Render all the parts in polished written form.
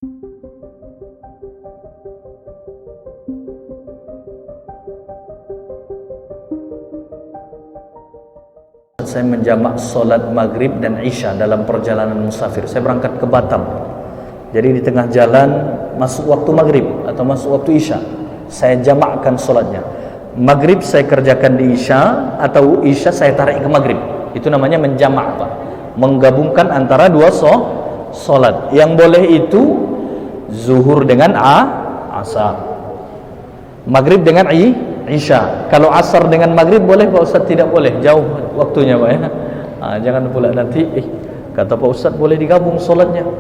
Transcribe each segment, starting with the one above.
Saya menjamak solat maghrib dan isya dalam perjalanan musafir. Saya berangkat ke Batam, jadi di tengah jalan masuk waktu maghrib atau masuk waktu isya, saya jamakkan solatnya. Maghrib saya kerjakan di isya, atau isya saya tarik ke maghrib. Itu namanya menjamak, Pak. Menggabungkan antara dua solat. Yang boleh itu zuhur dengan asar, maghrib dengan isya. Kalau asar dengan maghrib boleh, Pak Ustaz? Tidak boleh, jauh waktunya, Pak, ya. Jangan pula nanti kata Pak Ustaz boleh digabung solatnya.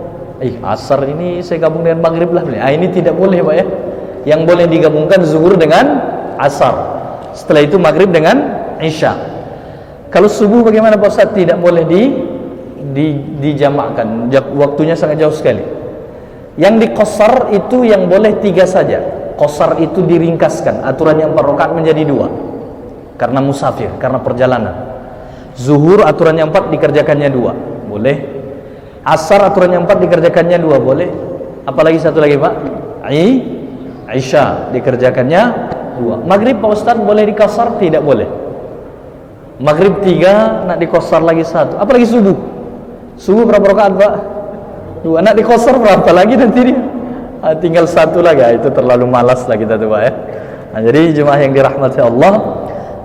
Asar ini saya gabung dengan maghrib lah. Ini tidak boleh, Pak, ya. Yang boleh digabungkan zuhur dengan asar, setelah itu maghrib dengan isya. Kalau subuh bagaimana, Pak Ustaz? Tidak boleh dijamakkan, waktunya sangat jauh sekali. Yang diqasar itu yang boleh 3 saja. Qasar itu diringkaskan, aturan yang 4 rakaat menjadi 2 karena musafir, karena perjalanan. Zuhur aturan yang 4 dikerjakannya 2, boleh. Asar aturan yang 4 dikerjakannya 2, boleh. Apalagi satu lagi, Pak? Isya dikerjakannya 2. Maghrib, Pak Ustaz, boleh dikasar? Tidak boleh. Maghrib 3, nak dikasar lagi 1. Apalagi subuh? Subuh berapa rakaat, Pak? 2. Nak dikasar berapa lagi nanti dia? Tinggal 1 lagi. Itu terlalu malas lah kita tuh, Pak, ya. Jadi jemaah yang dirahmati Allah,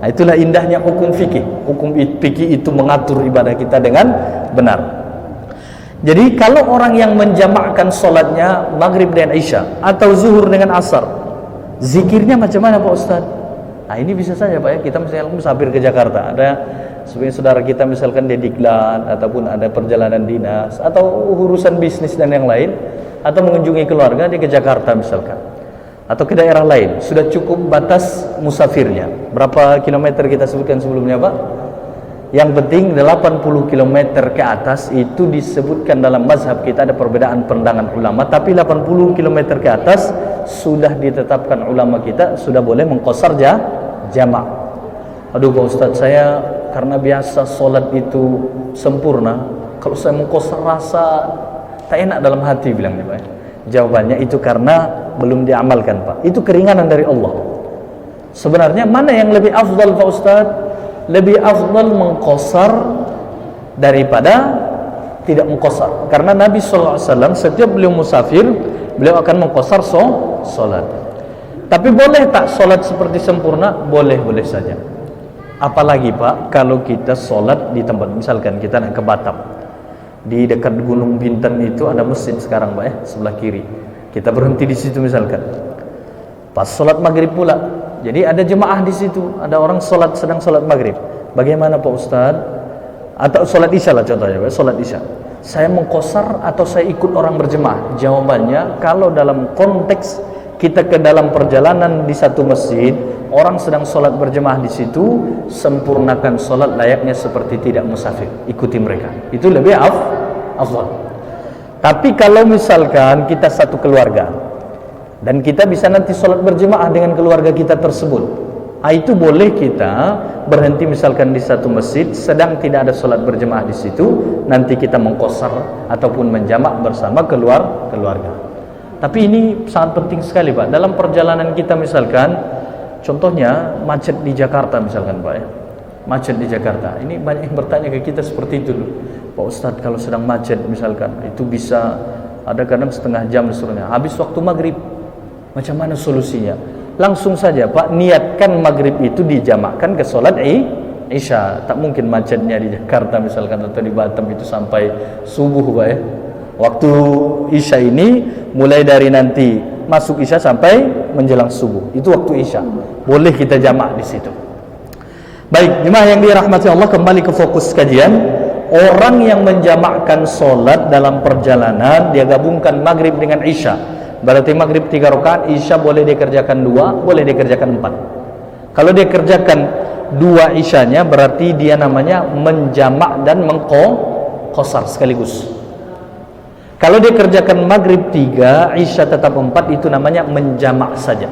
itulah indahnya hukum fikih. Hukum fikih itu mengatur ibadah kita dengan benar. Jadi kalau orang yang menjamakkan solatnya maghrib dengan isya atau zuhur dengan asar, zikirnya macam mana, Pak Ustaz? Ini bisa saja, Pak, ya. Kita misalnya musafir ke Jakarta, ada sebagian saudara kita misalkan di Diklat ataupun ada perjalanan dinas atau urusan bisnis dan yang lain, atau mengunjungi keluarga, dia ke Jakarta misalkan atau ke daerah lain, sudah cukup batas musafirnya. Berapa kilometer kita sebutkan sebelumnya, Pak? Yang penting 80 kilometer ke atas, itu disebutkan dalam mazhab kita, ada perbedaan pandangan ulama, tapi 80 kilometer ke atas sudah ditetapkan ulama kita sudah boleh mengqasar jamak. Aduh, Pak Ustaz, saya karena biasa solat itu sempurna, kalau saya mengqasar rasa tak enak dalam hati, bilangnya, Pak. Jawabannya itu karena belum diamalkan, Pak. Itu keringanan dari Allah. Sebenarnya mana yang lebih afdal, Pak Ustaz? Lebih afdal mengqasar daripada tidak mengqasar. Karena Nabi SAW setiap beliau musafir, beliau akan mengqasar solat. Tapi boleh tak solat seperti sempurna? Boleh-boleh saja. Apalagi, Pak, kalau kita solat di tempat, misalkan kita nak ke Batam, di dekat Gunung Bintan itu ada masjid sekarang, Pak, ya, sebelah kiri. Kita berhenti di situ misalkan. Pas solat maghrib pula. Jadi ada jemaah di situ, ada orang sedang solat maghrib. Bagaimana, Pak Ustaz? Atau solat isya lah contohnya, Pak, solat isya. Saya mengqasar atau saya ikut orang berjemaah? Jawabannya, kalau dalam konteks kita ke dalam perjalanan di satu masjid, orang sedang solat berjemaah di situ, sempurnakan solat layaknya seperti tidak musafir, ikuti mereka. Itu lebih afdal. Tapi kalau misalkan kita satu keluarga dan kita bisa nanti solat berjemaah dengan keluarga kita tersebut, itu boleh kita berhenti misalkan di satu masjid, sedang tidak ada solat berjemaah di situ, nanti kita mengqasar ataupun menjamak bersama keluarga. Tapi ini sangat penting sekali, Pak, dalam perjalanan kita misalkan. Contohnya macet di Jakarta misalkan, Pak, ya. Macet di Jakarta. Ini banyak yang bertanya ke kita seperti itu loh. Pak Ustadz, kalau sedang macet misalkan, itu bisa ada kadang setengah jam seterusnya. Habis waktu maghrib, macam mana solusinya? Langsung saja, Pak, niatkan maghrib itu dijamakkan ke solat isya. Tak mungkin macetnya di Jakarta misalkan atau di Batam itu sampai subuh, Pak, ya. Waktu isya ini mulai dari nanti masuk isya sampai menjelang subuh, itu waktu isya. Boleh kita jamak di situ. Baik, jemaah yang dirahmati Allah, kembali ke fokus kajian. Orang yang menjamakkan solat dalam perjalanan, dia gabungkan maghrib dengan isya. Berarti maghrib 3 rakaat, isya boleh dikerjakan 2, boleh dikerjakan 4. Kalau dia kerjakan 2 isyanya, berarti dia namanya menjamak dan mengqasar sekaligus. Kalau dia kerjakan maghrib 3, isya tetap 4, itu namanya menjamak saja.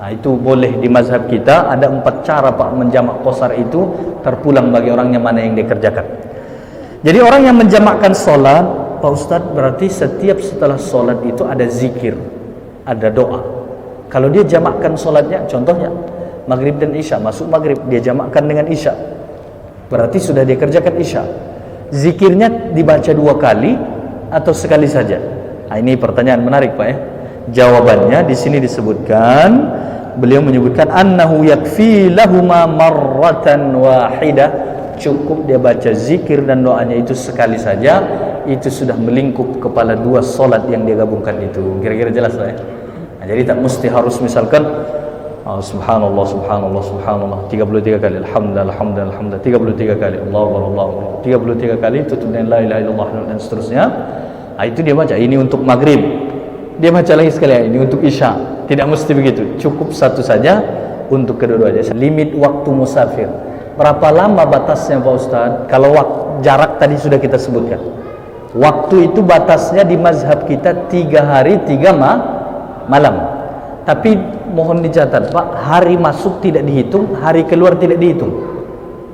Itu boleh di mazhab kita. Ada 4 cara, Pak, menjamak qasar itu, terpulang bagi orang yang mana yang dikerjakan. Jadi orang yang menjamakkan solat Pak Ustadz, berarti setiap setelah sholat itu ada zikir, ada doa. Kalau dia jamakkan sholatnya, contohnya maghrib dan isya, masuk maghrib dia jamakkan dengan isya, berarti sudah dia kerjakan isya. Zikirnya dibaca 2 kali atau sekali saja? Nah, ini pertanyaan menarik Pak ya. Jawabannya di sini disebutkan, beliau menyebutkan annahu yakfi lahuma marratan wahidah, cukup dia baca zikir dan doanya itu sekali saja, itu sudah melingkup kepala 2 solat yang dia gabungkan itu. Kira-kira jelas lah ya. Nah, jadi tak mesti harus misalkan subhanallah subhanallah subhanallah 33 kali, alhamdulillah alhamdulillah alhamdulillah 33 kali, Allahu akbar Allahu akbar 33 kali, tutup dengan la ilaha illallah dan seterusnya. Nah, itu dia baca. Ini untuk maghrib, dia baca lagi sekali, ini untuk isya. Tidak mesti begitu, cukup satu saja untuk kedua-duanya. Limit waktu musafir, berapa lama batasnya Pak Ustaz? Kalau jarak tadi sudah kita sebutkan. Waktu itu batasnya di mazhab kita 3 hari 3 malam. Tapi mohon dicatat Pak, hari masuk tidak dihitung, hari keluar tidak dihitung.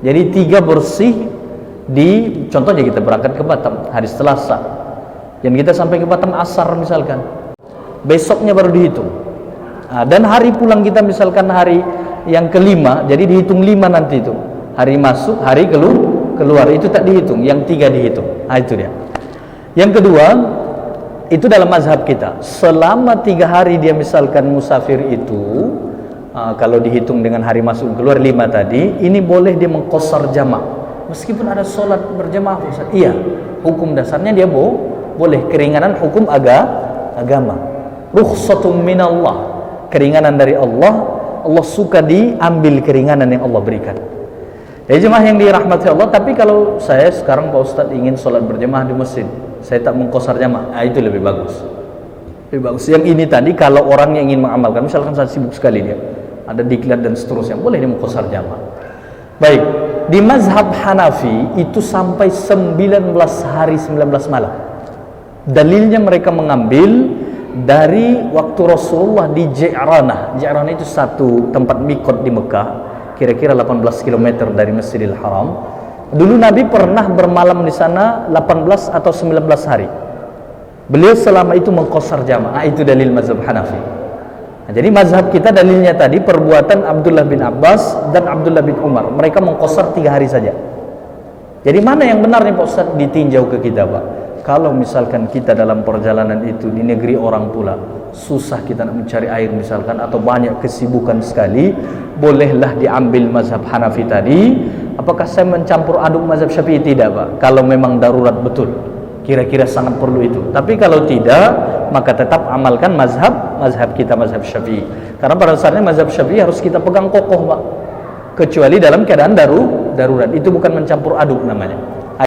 Jadi 3 bersih contohnya kita berangkat ke Batam hari Selasa, dan kita sampai ke Batam asar misalkan, besoknya baru dihitung. Dan hari pulang kita misalkan hari yang kelima, jadi dihitung 5 nanti itu. Hari masuk, hari keluar itu tak dihitung, yang 3 dihitung. Nah, itu dia. Yang kedua, itu dalam mazhab kita, selama 3 hari dia misalkan musafir itu, kalau dihitung dengan hari masuk keluar 5 tadi, ini boleh dia mengqashar jamak. Meskipun ada sholat berjamaah Ustaz. Iya, hukum dasarnya dia boleh, keringanan hukum agama. Rukhsatun minallah, keringanan dari Allah. Allah suka diambil keringanan yang Allah berikan. Ya jemaah yang dirahmati Allah. Tapi kalau saya sekarang Pak Ustadz ingin sholat berjamaah di masjid, saya tak mengqashar jamaah, itu lebih bagus. Lebih bagus. Yang ini tadi kalau orang yang ingin mengamalkan, misalkan saat sibuk sekali dia, ada diklat dan seterusnya, boleh dia mengqashar jamaah. Baik, di mazhab Hanafi itu sampai 19 hari 19 malam. Dalilnya mereka mengambil dari waktu Rasulullah di Ji'ranah. Ji'ranah itu satu tempat mikot di Mekah, kira-kira 18 km dari Masjidil Haram. Dulu Nabi pernah bermalam di sana 18 atau 19 hari. Beliau selama itu mengqashar jamaah. Itu dalil mazhab Hanafi. Nah, jadi mazhab kita dalilnya tadi perbuatan Abdullah bin Abbas dan Abdullah bin Umar. Mereka mengqashar 3 hari saja. Jadi mana yang benar nih Pak Ustaz? Ditinjau ke kita Pak. Kalau misalkan kita dalam perjalanan itu di negeri orang pula, susah kita nak mencari air misalkan, atau banyak kesibukan sekali, bolehlah diambil mazhab Hanafi tadi. Apakah saya mencampur aduk mazhab Syafi'i? Tidak Pak. Kalau memang darurat betul, kira-kira sangat perlu itu. Tapi kalau tidak, maka tetap amalkan mazhab kita, mazhab Syafi'i. Karena pada dasarnya mazhab Syafi'i harus kita pegang kokoh Pak, kecuali dalam keadaan darurat. Itu bukan mencampur aduk namanya.